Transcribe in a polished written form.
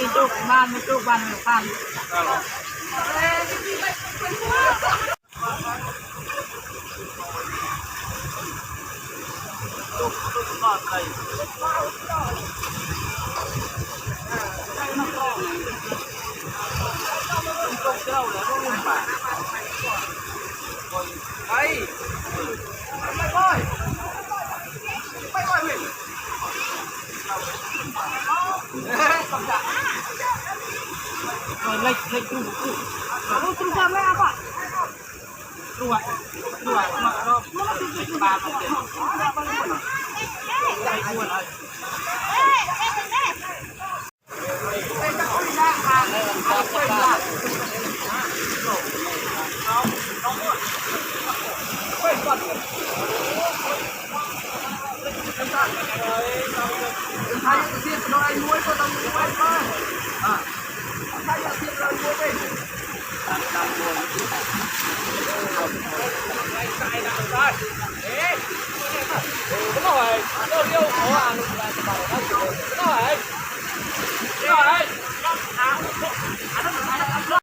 กินจุกบ้านไม่จุกบ้านไม่พันจุกบ้านใครจุกเจ้าเลยพวกนี้ป่ะไปLệch terus sampai apa? Dua Hãy subscribe cho kênh Ghiền Mì Gõ để không bỏ lỡ